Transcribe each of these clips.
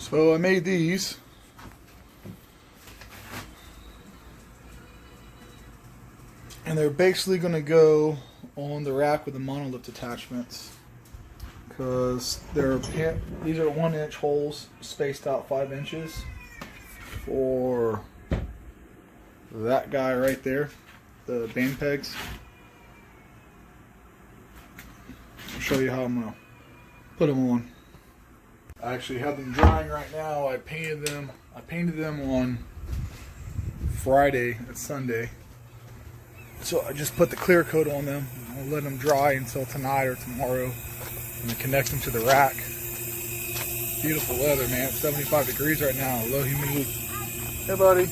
So I made these. And they're basically going to go on the rack with the monolift attachments. Because these are 1-inch holes spaced out 5 inches for that guy right there, the band pegs. I'll show you how I'm going to put them on. I actually have them drying right now. I painted them on Friday. It's Sunday. So I just put the clear coat on them. I'll let them dry until tonight or tomorrow. And then connect them to the rack. Beautiful weather, man. It's 75 degrees right now. Low humidity. Hey, buddy.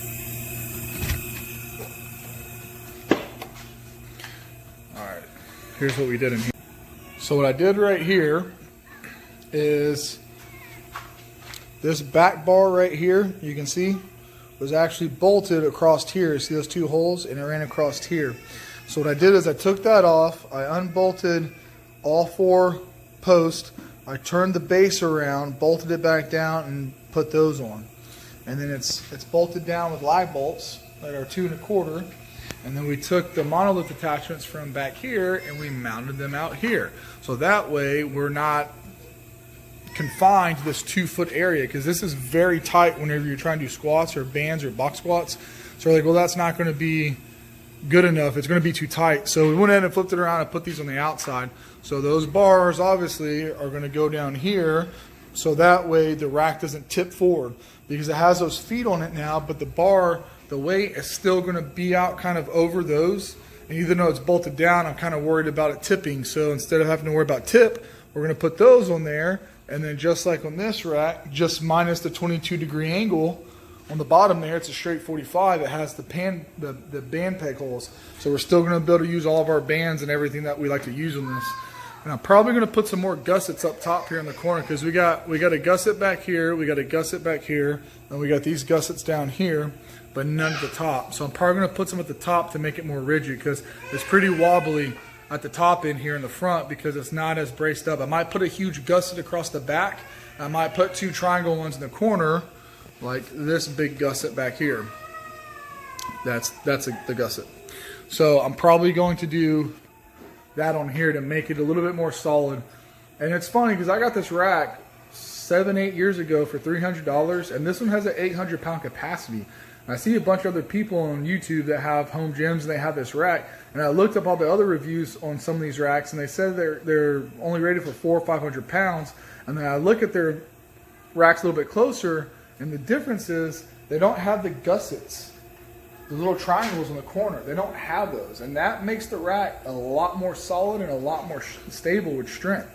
Alright. Here's what we did in here. So what I did right here is this back bar right here, you can see, was actually bolted across here. See those 2 holes? And it ran across here. So what I did is I took that off. I unbolted all 4 posts. I turned the base around, bolted it back down, and put those on. And then it's bolted down with live bolts that are 2 1/4. And then we took the monolift attachments from back here and we mounted them out here. So that way we're not confined to this 2-foot area, because this is very tight whenever you're trying to do squats or bands or box squats. So we're like, well, that's not going to be good enough. It's going to be too tight. So we went ahead and flipped it around and put these on the outside. So those bars obviously are going to go down here, so that way the rack doesn't tip forward, because it has those feet on it now, but the bar, the weight is still going to be out kind of over those. And even though it's bolted down, I'm kind of worried about it tipping. So instead of having to worry about tip, we're going to put those on there. And then just like on this rack, just minus the 22-degree angle on the bottom there, it's a straight 45. It has the band peg holes. So we're still going to be able to use all of our bands and everything that we like to use on this. And I'm probably going to put some more gussets up top here in the corner, because we got a gusset back here, we got a gusset back here, and we got these gussets down here, but none at the top. So I'm probably going to put some at the top to make it more rigid, because it's pretty wobbly at the top in here in the front, because it's not as braced up. I might put a huge gusset across the back. I might put 2 triangle ones in the corner, like this big gusset back here. That's the gusset. So I'm probably going to do that on here to make it a little bit more solid. And it's funny, because I got this rack 7-8 years ago for $300, and this one has an 800-pound capacity. I see a bunch of other people on YouTube that have home gyms and they have this rack, and I looked up all the other reviews on some of these racks, and they said they're only rated for 400 or 500 pounds. And then I look at their racks a little bit closer, and the difference is they don't have the gussets, the little triangles in the corner. They don't have those, and that makes the rack a lot more solid and a lot more stable with strength.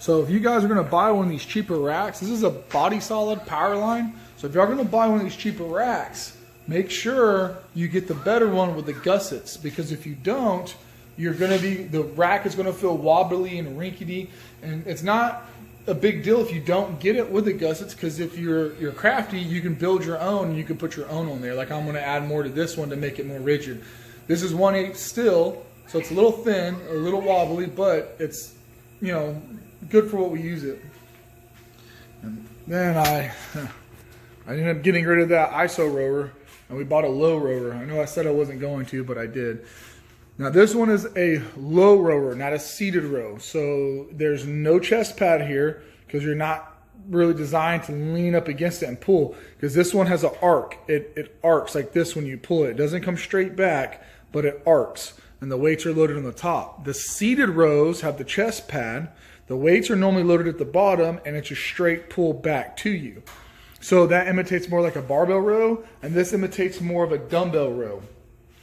So if you guys are going to buy one of these cheaper racks, this is a body solid power line. So if you're going to buy one of these cheaper racks, make sure you get the better one with the gussets, because if you don't, the rack is going to feel wobbly and rinkety, and it's not a big deal if you don't get it with the gussets, because if you're crafty, you can build your own and you can put your own on there. Like I'm going to add more to this one to make it more rigid. This is 1/8 steel, so it's a little thin, a little wobbly, but it's, you know, good for what we use it. And then I ended up getting rid of that ISO rower, and we bought a low rower. I know I said I wasn't going to, but I did. Now this one is a low rower, not a seated row. So there's no chest pad here, because you're not really designed to lean up against it and pull, because this one has an arc. It arcs like this when you pull it. It doesn't come straight back, but it arcs, and the weights are loaded on the top. The seated rows have the chest pad. The weights are normally loaded at the bottom, and it's a straight pull back to you. So that imitates more like a barbell row, and this imitates more of a dumbbell row.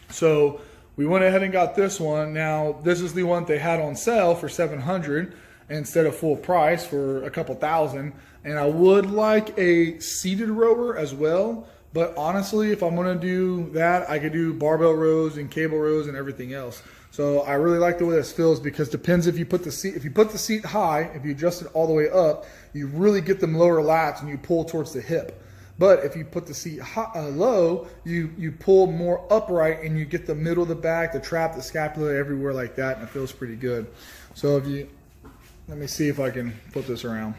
So we went ahead and got this one. Now this is the one they had on sale for $700 instead of full price for a couple thousand. And I would like a seated rower as well, but honestly, if I'm going to do that, I could do barbell rows and cable rows and everything else. So I really like the way this feels, because it depends if you put the seat high, if you adjust it all the way up, you really get them lower lats and you pull towards the hip. But if you put the seat low, you pull more upright and you get the middle of the back, the trap, the scapula, everywhere like that, and it feels pretty good. So let me see if I can flip this around.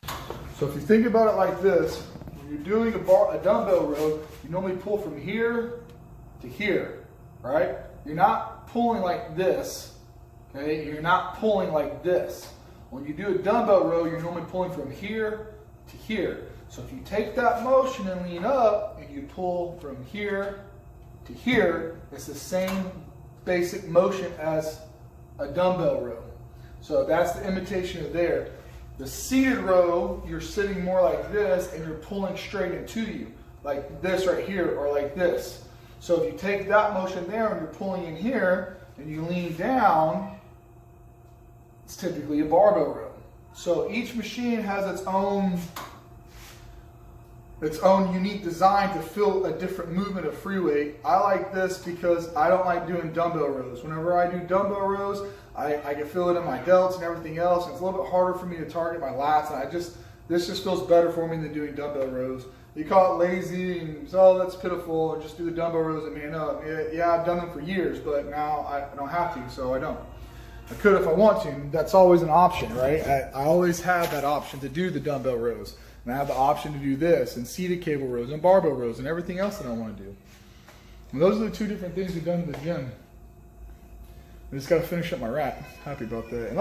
So if you think about it like this, When you're doing a dumbbell row, you normally pull from here to here, right? You're not pulling like this, okay? You're not pulling like this. When you do a dumbbell row, you're normally pulling from here to here. So if you take that motion and lean up, and you pull from here to here, it's the same basic motion as a dumbbell row. So that's the imitation of there. The seated row, you're sitting more like this and you're pulling straight into you, like this right here or like this. So if you take that motion there and you're pulling in here and you lean down, it's typically a barbell row. So each machine has its own unique design to fill a different movement of free weight. I like this because I don't like doing dumbbell rows. Whenever I do dumbbell rows, I can feel it in my delts and everything else. And it's a little bit harder for me to target my lats. And this just feels better for me than doing dumbbell rows. You call it lazy and oh, that's pitiful, and just do the dumbbell rows and man up. Yeah, I've done them for years, but now I don't have to, so I don't. I could if I want to. That's always an option, right? I always have that option to do the dumbbell rows. And I have the option to do this, and seated cable rows, and barbell rows, and everything else that I want to do. And those are the two different things we've done in the gym. I just got to finish up my rack. Happy about that.